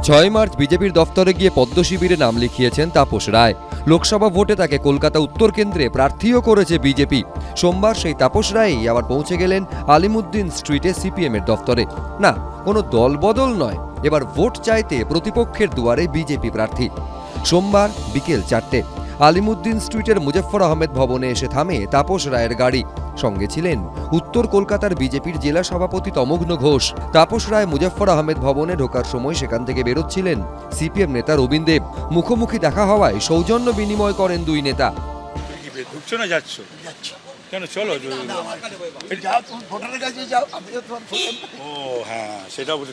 6 March বিজেপির দফতরে গিয়ে পদ্ম শিবিরে নাম লিখিয়েছেন তাপস রায়। লোকসভা ভোটে তাকে কলকাতা উত্তর কেন্দ্রে প্রার্থীও করেছে বিজেপি। সোমবার সেই তাপস রায়ই আবার পৌঁছে গেলেন আলিমুদ্দিন স্ট্রিটে সিপিএমের দফতরে। না, কোনো দলবদল নয়, এবার ভোট চাইতে প্রতিপক্ষের দুয়ারে বিজেপি প্রার্থী। সোমবার বিকেল 4টে আলিমুদ্দিন স্ট্রিটের মুজফ্ফর আহমেদ ভবনে এসে থামে তাপস রায়ের গাড়ি। সঙ্গে ছিলেন উত্তর কলকাতার বিজেপির জেলা সভাপতি তমগ্ন ঘোষ। তাপস রায় মুজফ্ফর আহমেদ ভবনে ঢোকার সময় সেখান থেকে বেরোচ্ছিলেন সিপিএম নেতা রবীন দেব। মুখোমুখি দেখা হওয়ায় সৌজন্য বিনিময় করেন দুই নেতা। কেন চলো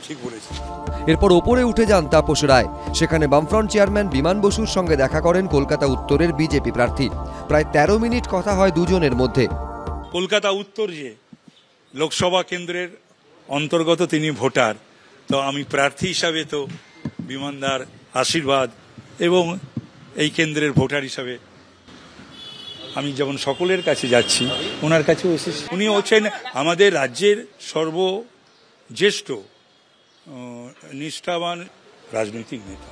ঠিক বলেছি। এরপর ওপরে উঠে যান তাপস রায়। সেখানে বামফ্রন্ট চেয়ারম্যান বিমান বসুর সঙ্গে দেখা করেন কলকাতা উত্তরের বিজেপি প্রার্থী। প্রায় 13 মিনিট কথা হয় দুজনের মধ্যে। কলকাতা উত্তর যে লোকসভা কেন্দ্রের অন্তর্গত তিনি ভোটার, তো আমি প্রার্থী হিসাবে তো বিমানদার আশীর্বাদ এবং এই কেন্দ্রের ভোটার হিসাবে আমি যেমন সকলের কাছে যাচ্ছি, ওনার কাছেও এসেছি। উনি হচ্ছেন আমাদের রাজ্যের সর্বজ্যেষ্ঠ নিষ্ঠাবান রাজনৈতিক নেতা।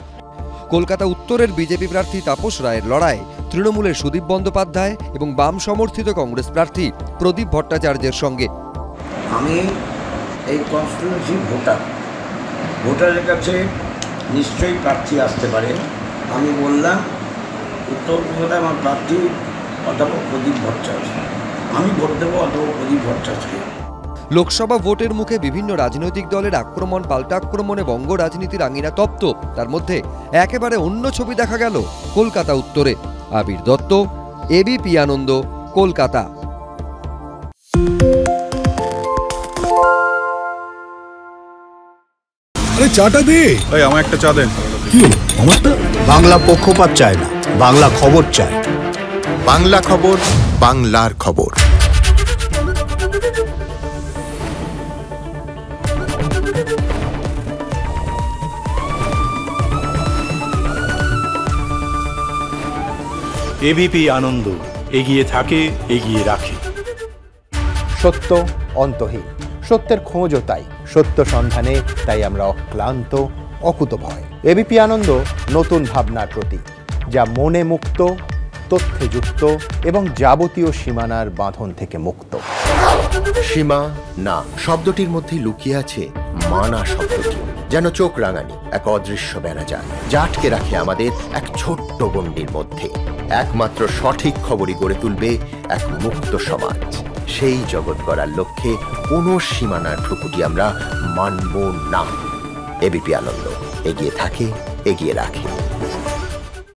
কলকাতা উত্তরের বিজেপি প্রার্থী তাপস রায়ের লড়াই তৃণমূলের সুদীপ বন্দ্যোপাধ্যায় এবং বাম সমর্থিত কংগ্রেস প্রার্থী প্রদীপ ভট্টাচার্যের সঙ্গে। আমি এই কনস্টিটিউয়েন্সি ভোটারের কাছে নিশ্চয়ই প্রার্থী আসতে পারে। আমি বললাম উত্তর কলকাতায় আমার প্রার্থী অধ্যাপক প্রদীপ ভট্টাচার্য, আমি ভোট দেবো অধ্যাপক প্রদীপ ভট্টাচার্যকে। লোকসভা ভোটের মুখে বিভিন্ন রাজনৈতিক দলের আক্রমণ পাল্টা আক্রমণে বঙ্গ রাজনীতির আঙিনা তপ্ত। তার মধ্যে একেবারে অন্য ছবি দেখা গেল কলকাতা উত্তরে। আবির দত্ত, এবিপি আনন্দ, কলকাতা। আরে চাটা দে। ভাই আমার একটা চা দেন। কি হলো আমারটা? বাংলা পক্ষপাত চায় না, বাংলা খবর চায়। বাংলা খবর, বাংলার খবর। এবিপি আনন্দ, এগিয়ে থাকে, এগিয়ে রাখে। সত্য অন্তহীন, সত্যের খোঁজও তাই, সত্য সন্ধানে তাই আমরা অক্লান্ত, অকুতভয়। এবিপি আনন্দ নতুন ভাবনার প্রতীক, যা মনে মুক্ত, তথ্যে যুক্ত এবং যাবতীয় সীমানার বাঁধন থেকে মুক্ত। সীমা না শব্দটির মধ্যে লুকিয়ে আছে মানা শব্দটি, যেন চোখ রাঙানি এক অদৃশ্য বেড়াজাল, যা আটকে রাখে আমাদের এক ছোট্ট গণ্ডির মধ্যে। একমাত্র সঠিক খবরই গড়ে তুলবে এক মুক্ত সমাজ। সেই জগৎ গড়ার লক্ষ্যে কোনো সীমানার ঠুকুটি আমরা মানব না। এবিপি আনন্দ, এগিয়ে থাকে, এগিয়ে রাখে।